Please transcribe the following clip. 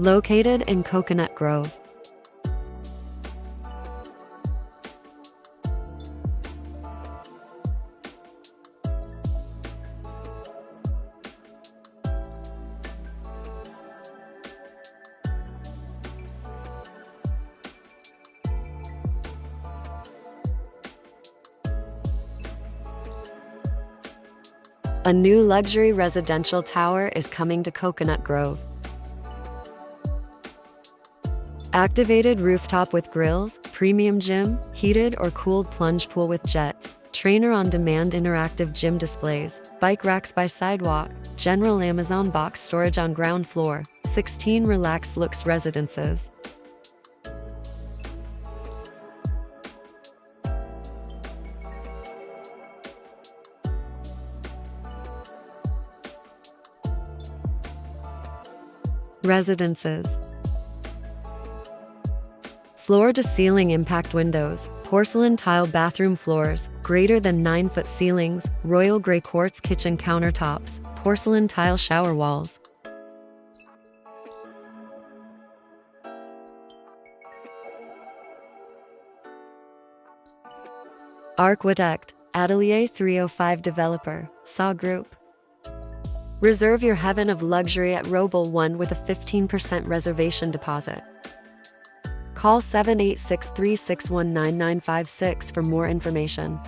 Located in Coconut Grove. A new luxury residential tower is coming to Coconut Grove. Activated rooftop with grills, premium gym, heated or cooled plunge pool with jets, trainer on-demand interactive gym displays, bike racks by sidewalk, general Amazon box storage on ground floor, 16 relaxed looks residences. Residences. Floor-to-ceiling impact windows, porcelain tile bathroom floors, greater than 9-foot ceilings, royal gray quartz kitchen countertops, porcelain tile shower walls. Architect, Atelier 305 Developer, SAW Group. Reserve your heaven of luxury at Roble One with a 15% reservation deposit. Call 786-361-9956 for more information.